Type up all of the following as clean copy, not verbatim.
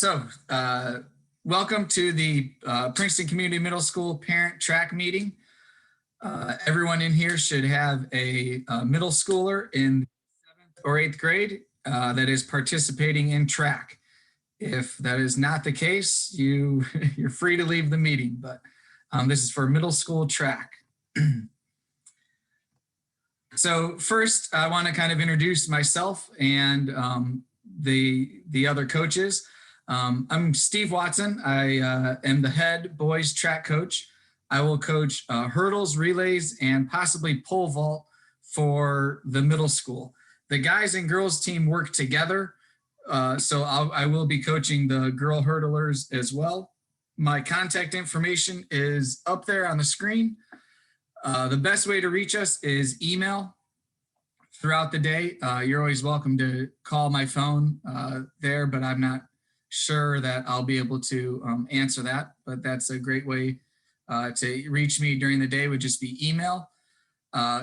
So, welcome to the Princeton Community Middle School Parent Track Meeting. Everyone in here should have a middle schooler in 7th or 8th grade that is participating in track. If that is not the case, you're free to leave the meeting, but this is for middle school track. So first, I want to kind of introduce myself and the other coaches. I'm Steve Watson. I am the head boys track coach. I will coach hurdles, relays, and possibly pole vault for the middle school. The guys and girls team work together, so I will be coaching the girl hurdlers as well. My contact information is up there on the screen. The best way to reach us is email throughout the day. You're always welcome to call my phone there, but I'm not sure that I'll be able to answer that, but that's a great way to reach me during the day, would just be email.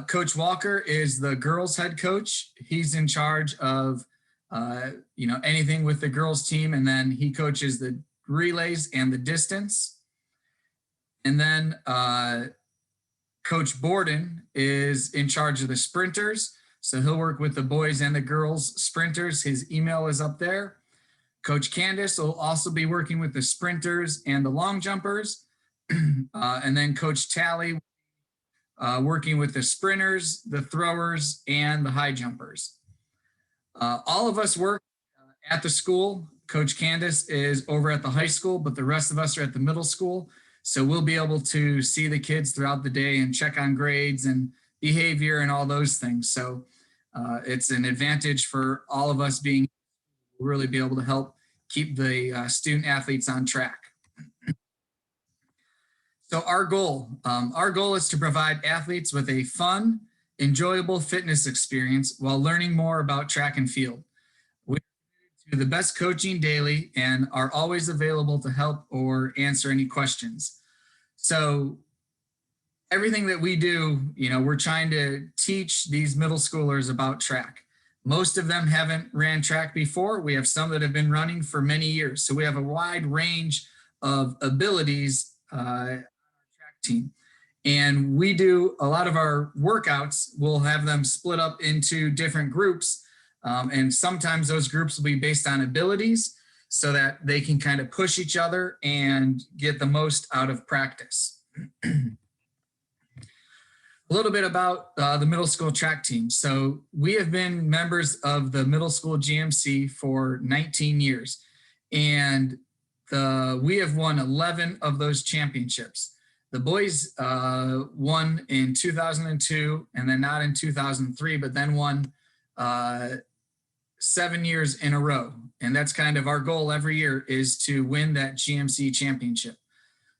Coach Walker is the girls head coach. He's in charge of anything with the girls team, and then he coaches the relays and the distance. And then Coach Borden is in charge of the sprinters, so he'll work with the boys and the girls sprinters. His email is up there. Coach Candace will also be working with the sprinters and the long jumpers. And then Coach Tally working with the sprinters, the throwers, and the high jumpers. All of us work at the school. Coach Candace is over at the high school, but the rest of us are at the middle school. So we'll be able to see the kids throughout the day and check on grades and behavior and all those things. So it's an advantage for all of us being really be able to help keep the student athletes on track. So our goal is to provide athletes with a fun, enjoyable fitness experience while learning more about track and field. We do the best coaching daily and are always available to help or answer any questions. So everything that we do, we're trying to teach these middle schoolers about track. Most of them haven't ran track before. We have some that have been running for many years. So we have a wide range of abilities on our track team. And we do a lot of our workouts, we'll have them split up into different groups. And sometimes those groups will be based on abilities so that they can kind of push each other and get the most out of practice. A little bit about the middle school track team. So we have been members of the middle school GMC for 19 years, and we have won 11 of those championships. The boys won in 2002 and then not in 2003, but then won 7 years in a row. And that's kind of our goal every year, is to win that GMC championship.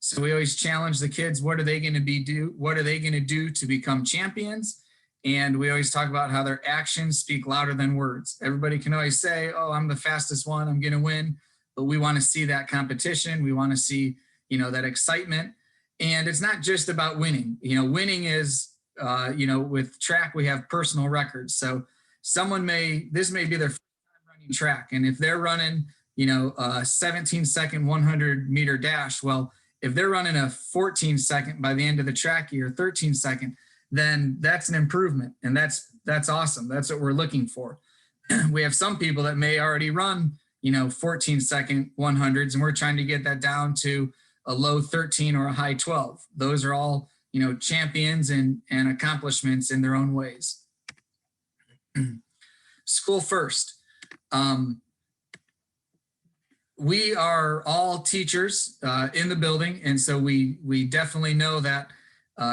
So we always challenge the kids, what are they going to do? What are they going to do to become champions? And we always talk about how their actions speak louder than words. Everybody can always say, oh, I'm the fastest one, I'm going to win. But we want to see that competition. We want to see, that excitement. And it's not just about winning. Winning is, with track, we have personal records. So this may be their first time running track. And if they're running, a 17-second 100-meter dash, well, if they're running a 14-second by the end of the track year, 13-second, then that's an improvement. And that's awesome. That's what we're looking for. We have some people that may already run, 14-second 100s, and we're trying to get that down to a low 13 or a high 12. Those are all, champions and accomplishments in their own ways. School first. We are all teachers in the building, and so we definitely know that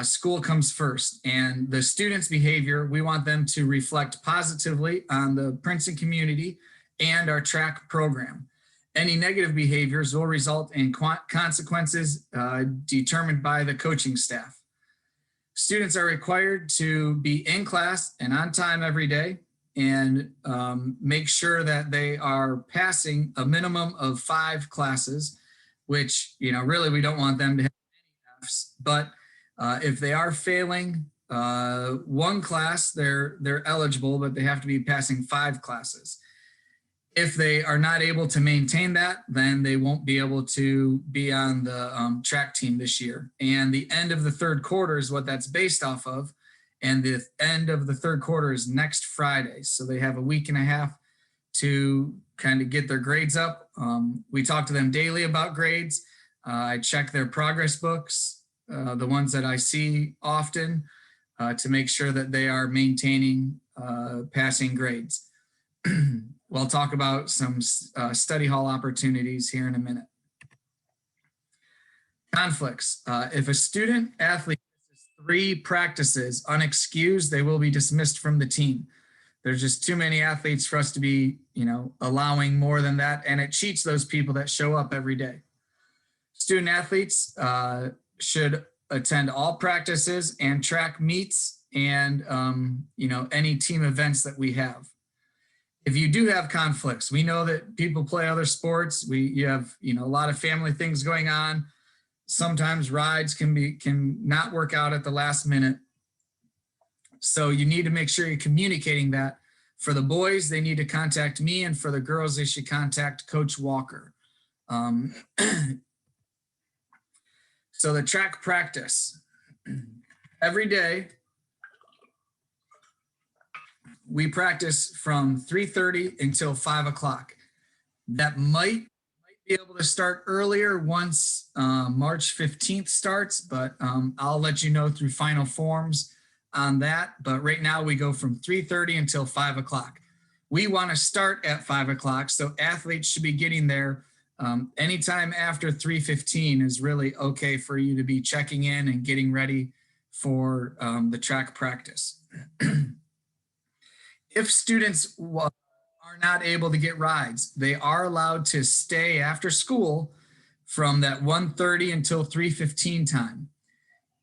school comes first. And the students' behavior, we want them to reflect positively on the Princeton community and our track program. Any negative behaviors will result in consequences determined by the coaching staff. Students are required to be in class and on time every day, and make sure that they are passing a minimum of 5 classes, which, really we don't want them to have any Fs, but if they are failing one class, they're eligible, but they have to be passing 5 classes. If they are not able to maintain that, then they won't be able to be on the track team this year. And the end of the third quarter is what that's based off of. And the end of the third quarter is next Friday. So they have a week and a half to kind of get their grades up. We talk to them daily about grades. I check their progress books, the ones that I see often, to make sure that they are maintaining passing grades. We'll talk about some study hall opportunities here in a minute. Conflicts. If a student athlete misses 3 practices unexcused, they will be dismissed from the team. There's just too many athletes for us to be, allowing more than that, and it cheats those people that show up every day. Student athletes should attend all practices and track meets and, any team events that we have. If you do have conflicts, we know that people play other sports. You have, a lot of family things going on. Sometimes rides can not work out at the last minute. So you need to make sure you're communicating that. For the boys, they need to contact me, and for the girls, they should contact Coach Walker. So the track practice. Every day, we practice from 3:30 until 5 o'clock. That might be able to start earlier once March 15th starts, but I'll let you know through final forms on that. But right now we go from 3:30 until 5 o'clock. We want to start at 5 o'clock, so athletes should be getting there anytime after 3:15 is really okay for you to be checking in and getting ready for the track practice. If students are not able to get rides, they are allowed to stay after school from that 1:30 until 3:15 time.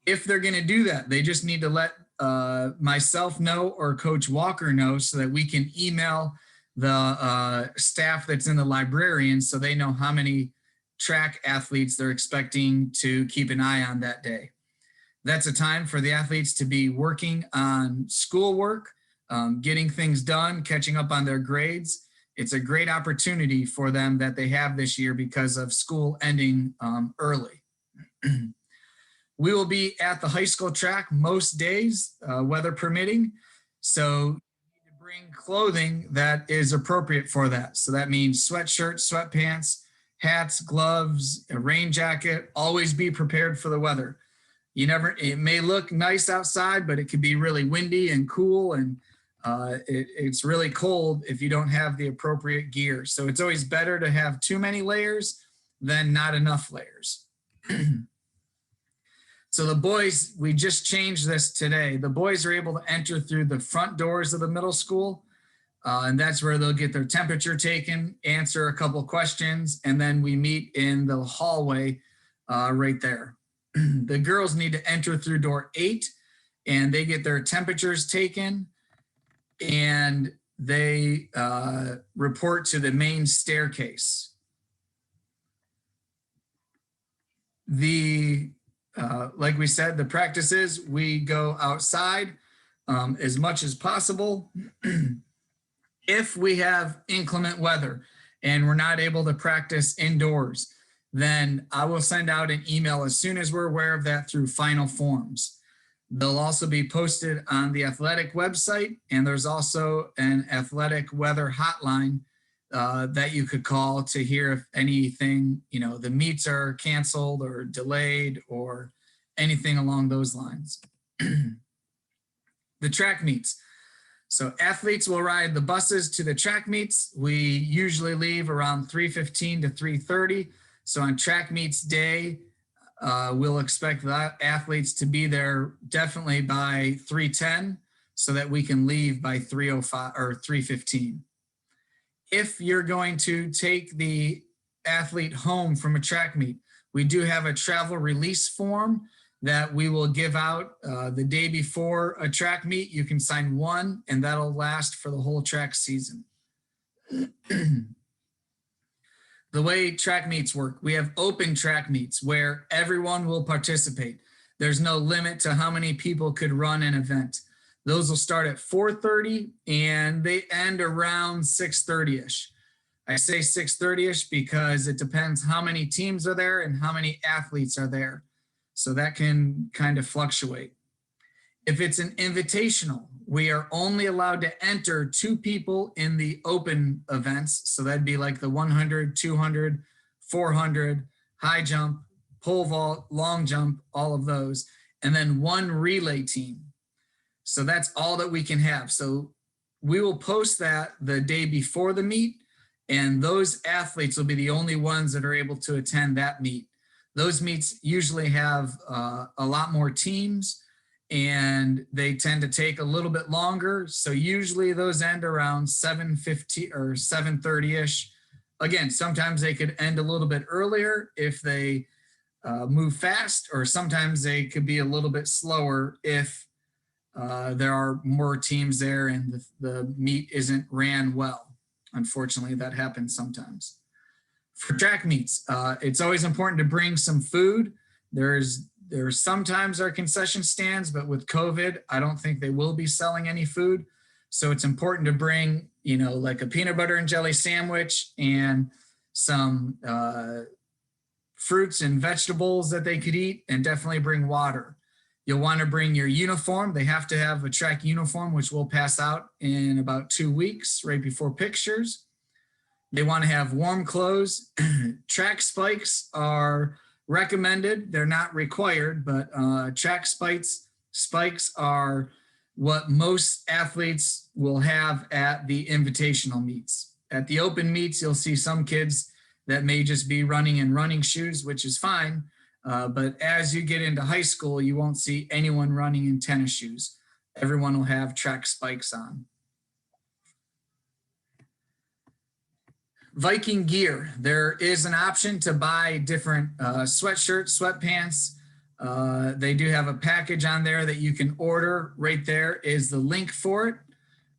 If they're going to do that, they just need to let myself know or Coach Walker know so that we can email the staff that's in the librarian so they know how many track athletes they're expecting to keep an eye on that day. That's a time for the athletes to be working on schoolwork, getting things done, catching up on their grades. It's a great opportunity for them that they have this year because of school ending early. We will be at the high school track most days, weather permitting. So you need to bring clothing that is appropriate for that. So that means sweatshirts, sweatpants, hats, gloves, a rain jacket. Always be prepared for the weather. It may look nice outside, but it could be really windy and cool, and it's really cold if you don't have the appropriate gear. So it's always better to have too many layers than not enough layers. So the boys, we just changed this today. The boys are able to enter through the front doors of the middle school, and that's where they'll get their temperature taken, answer a couple questions, and then we meet in the hallway right there. The girls need to enter through door 8, and they get their temperatures taken, and they report to the main staircase. Like we said, the practices, we go outside as much as possible. If we have inclement weather and we're not able to practice indoors, then I will send out an email as soon as we're aware of that through final forms. They'll also be posted on the athletic website, and there's also an athletic weather hotline that you could call to hear if anything, the meets are canceled or delayed or anything along those lines. The track meets. So athletes will ride the buses to the track meets. We usually leave around 3:15 to 3:30. So on track meets day, we'll expect that athletes to be there definitely by 3:10 so that we can leave by 3:05 or 3:15. If you're going to take the athlete home from a track meet, we do have a travel release form that we will give out the day before a track meet. You can sign one, and that'll last for the whole track season. The way track meets work, we have open track meets where everyone will participate. There's no limit to how many people could run an event. Those will start at 4:30 and they end around 6:30-ish. I say 6:30ish because it depends how many teams are there and how many athletes are there. So that can kind of fluctuate. If it's an invitational, we are only allowed to enter 2 people in the open events. So that'd be like the 100, 200, 400, high jump, pole vault, long jump, all of those, and then 1 relay team. So that's all that we can have. So we will post that the day before the meet, and those athletes will be the only ones that are able to attend that meet. Those meets usually have a lot more teams, and they tend to take a little bit longer. So usually those end around 7:50 or 7:30ish. Again, sometimes they could end a little bit earlier if they move fast, or sometimes they could be a little bit slower if there are more teams there and the meet isn't ran well. Unfortunately, that happens sometimes. For track meets, it's always important to bring some food. There's sometimes our concession stands, but with COVID, I don't think they will be selling any food. So it's important to bring, like a peanut butter and jelly sandwich and some fruits and vegetables that they could eat, and definitely bring water. You'll want to bring your uniform. They have to have a track uniform, which we'll pass out in about 2 weeks, right before pictures. They want to have warm clothes. Track spikes are recommended. They're not required, but track spikes are what most athletes will have at the invitational meets. At the open meets, you'll see some kids that may just be running in running shoes, which is fine. But as you get into high school, you won't see anyone running in tennis shoes. Everyone will have track spikes on. Viking gear. There is an option to buy different sweatshirts, sweatpants. They do have a package on there that you can order. Right there is the link for it.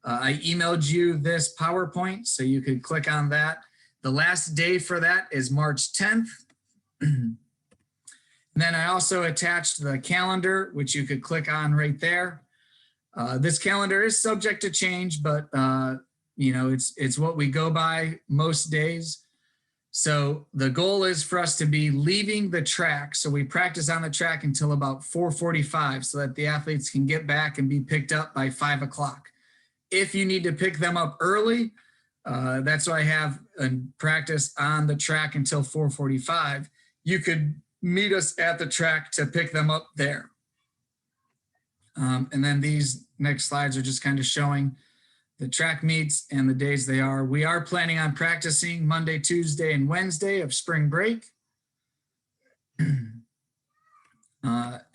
I emailed you this PowerPoint, so you could click on that. The last day for that is March 10th. And then I also attached the calendar, which you could click on right there. This calendar is subject to change, but it's what we go by most days. So the goal is for us to be leaving the track. So we practice on the track until about 4:45 so that the athletes can get back and be picked up by 5 o'clock. If you need to pick them up early, that's why I have a practice on the track until 4:45. You could meet us at the track to pick them up there. And then these next slides are just kind of showing the track meets and the days they are. We are planning on practicing Monday, Tuesday, and Wednesday of spring break. And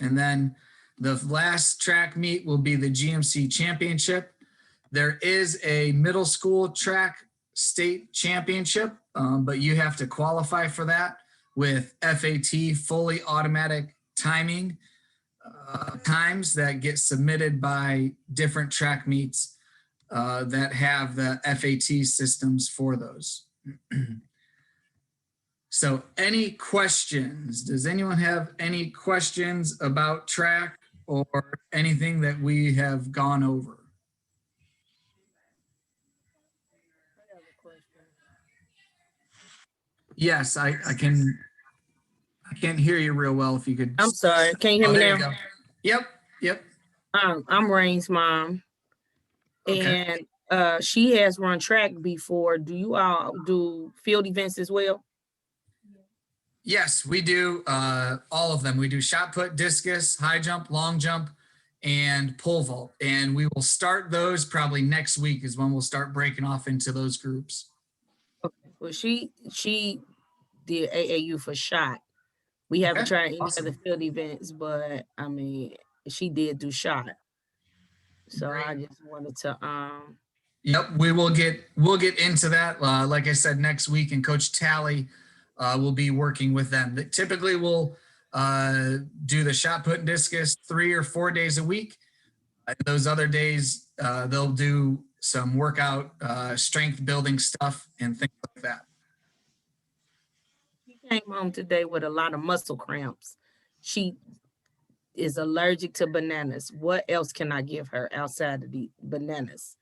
then the last track meet will be the GMC Championship. There is a middle school track state championship, but you have to qualify for that with FAT, fully automatic timing times that get submitted by different track meets that have the FAT systems for those. So any questions? Does anyone have any questions about track or anything that we have gone over? Yes, I can't hear you real well. If you could. I'm sorry. Can you hear me now? Yep. I'm Rain's mom. Okay. And she has run track before. Do you all do field events as well? Yes, we do all of them. We do shot put, discus, high jump, long jump, and pole vault. And we will start those probably next week is when we'll start breaking off into those groups. Okay. Well, she did AAU for shot. We haven't tried any other field events, but I mean, she did do shot. So great. I just wanted to Yep, we'll get into that. Like I said, next week, and Coach Talley will be working with them. Typically, we'll do the shot put and discus 3 or 4 days a week. Those other days, they'll do some workout, strength building stuff and things like that. She came home today with a lot of muscle cramps. She is allergic to bananas. What else can I give her outside of the bananas?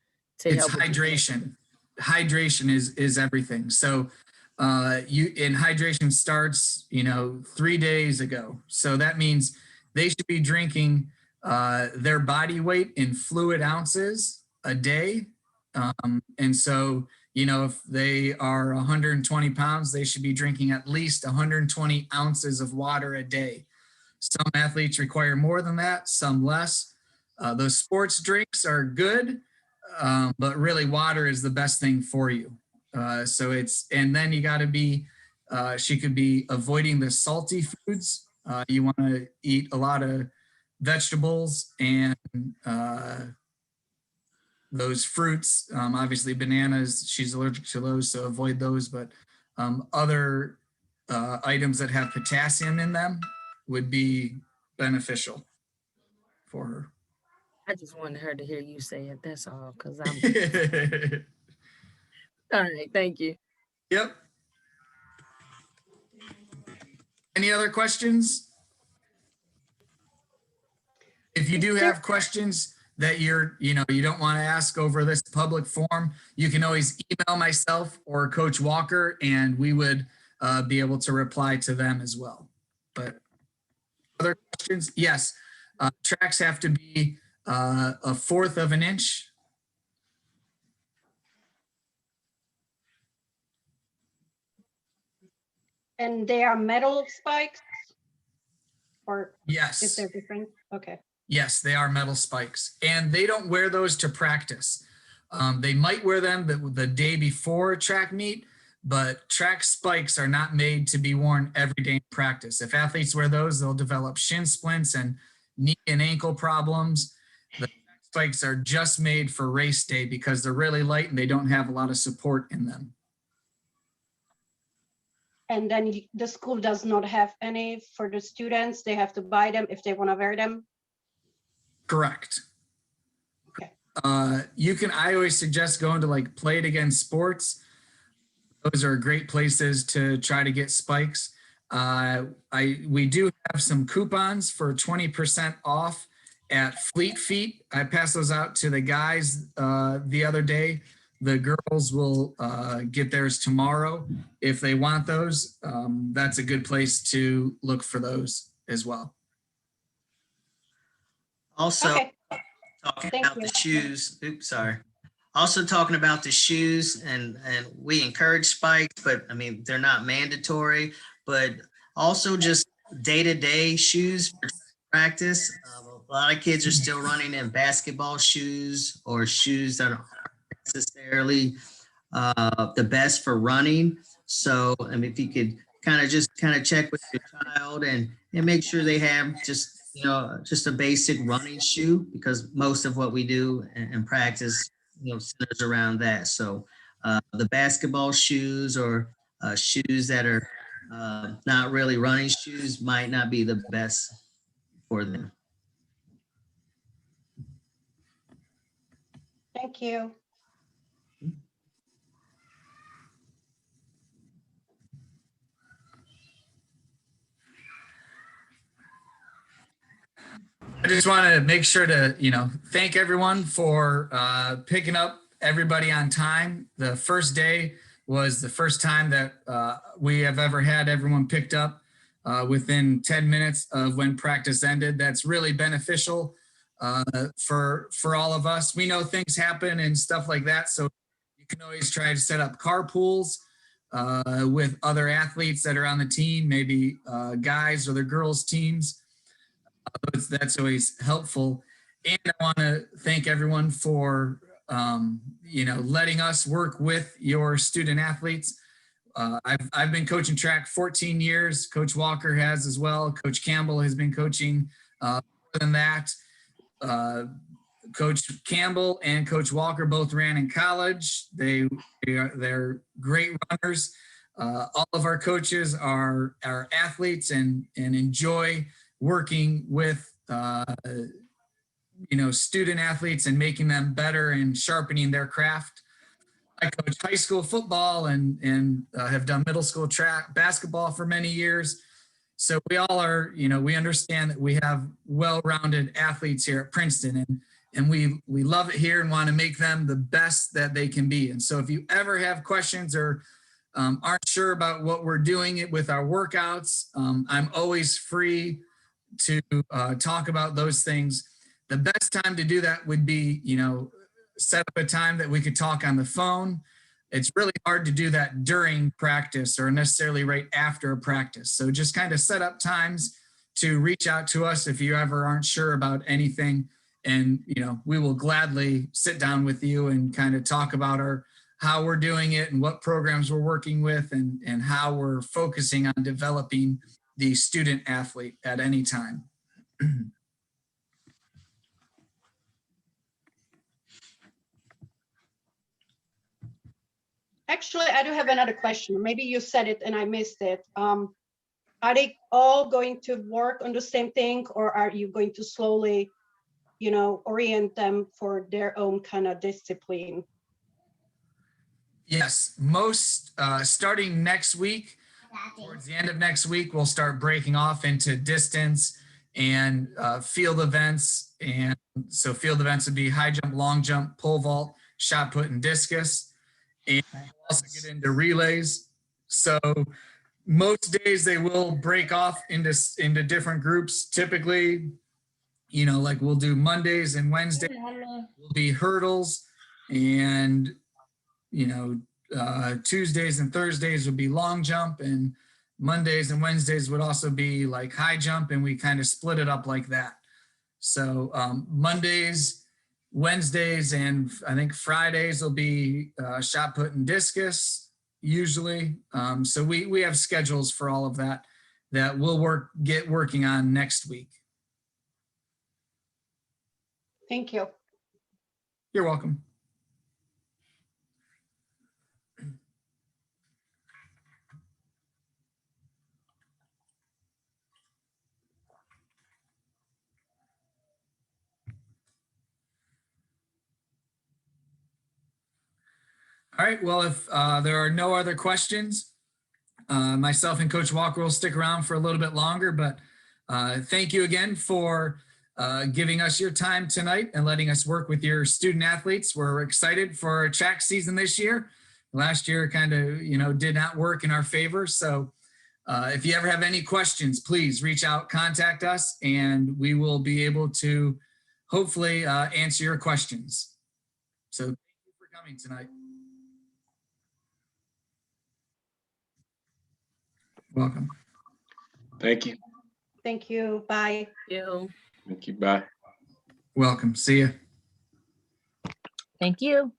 It's hydration. hydration is everything. So hydration starts, 3 days ago. So that means they should be drinking their body weight in fluid ounces a day. And so, if they are 120 pounds, they should be drinking at least 120 ounces of water a day. Some athletes require more than that, some less. Those sports drinks are good, but really water is the best thing for you. And then you got to be, she could be avoiding the salty foods. You want to eat a lot of vegetables and those fruits. Obviously bananas, she's allergic to those, so avoid those, but other items that have potassium in them would be beneficial for her. I just wanted her to hear you say it. That's all, because I'm all right. Thank you. Yep. Any other questions? If you do have questions that you don't want to ask over this public forum, you can always email myself or Coach Walker, and we would be able to reply to them as well. But other questions? Yes. Tracks have to be 1/4 of an inch. And they are metal spikes? Or Yes. is there different? Okay. Yes, they are metal spikes, and they don't wear those to practice. They might wear them the day before track meet, but track spikes are not made to be worn every day in practice. If athletes wear those, they'll develop shin splints and knee and ankle problems. The spikes are just made for race day because they're really light and they don't have a lot of support in them. And then the school does not have any for the students. They have to buy them if they want to wear them. Correct. Okay. I always suggest going to like Play It Again Sports. Those are great places to try to get spikes. We do have some coupons for 20% off at Fleet Feet. I passed those out to the guys the other day. The girls will get theirs tomorrow. If they want those, that's a good place to look for those as well. Also, Okay. talking Thank about you. the shoes. Oops, sorry. Also talking about the shoes, and we encourage spikes, but I mean, they're not mandatory, but also just day-to-day shoes for practice. A lot of kids are still running in basketball shoes or shoes that aren't necessarily the best for running. So, I mean, if you could kind of check with your child and make sure they have just a basic running shoe, because most of what we do in practice, centers around that. So the basketball shoes or shoes that are not really running shoes might not be the best for them. Thank you. I just want to make sure to, thank everyone for picking up everybody on time. The first day was the first time that we have ever had everyone picked up within 10 minutes of when practice ended. That's really beneficial for all of us. We know things happen and stuff like that, so you can always try to set up carpools with other athletes that are on the team, maybe guys or the girls teams. That's always helpful. And I want to thank everyone for, letting us work with your student athletes. I've been coaching track 14 years. Coach Walker has as well. Coach Campbell has been coaching more than that. Coach Campbell and Coach Walker both ran in college. They're great runners. All of our coaches are athletes and enjoy working with student athletes and making them better and sharpening their craft. I coach high school football and have done middle school track basketball for many years. So we all are, we understand that we have well-rounded athletes here at Princeton, and we love it here and want to make them the best that they can be. And so if you ever have questions or aren't sure about what we're doing with our workouts, I'm always free to talk about those things. The best time to do that would be, set up a time that we could talk on the phone. It's really hard to do that during practice or necessarily right after a practice. So just kind of set up times to reach out to us if you ever aren't sure about anything. And, we will gladly sit down with you and kind of talk about how we're doing it and what programs we're working with and how we're focusing on developing the student athlete at any time. Actually, I do have another question. Maybe you said it and I missed it. Are they all going to work on the same thing, or are you going to slowly, orient them for their own kind of discipline? Yes, most starting next week, towards the end of next week, we'll start breaking off into distance and field events. And so field events would be high jump, long jump, pole vault, shot put, and discus. And we'll also get into relays. So most days they will break off into different groups. Typically, like we'll do Mondays and Wednesdays will be hurdles, and Tuesdays and Thursdays would be long jump, and Mondays and Wednesdays would also be like high jump, and we kind of split it up like that. So Mondays, Wednesdays, and I think Fridays will be shot put and discus usually. So we have schedules for all of that we'll get working on next week. Thank you. You're welcome. All right, well, if there are no other questions, myself and Coach Walker will stick around for a little bit longer, but thank you again for giving us your time tonight and letting us work with your student athletes. We're excited for our track season this year. Last year kind of, did not work in our favor. So if you ever have any questions, please reach out, contact us, and we will be able to hopefully answer your questions. So thank you for coming tonight. Welcome. Thank you. Thank you. Bye. You. Thank you. Bye. Welcome. See you. Thank you.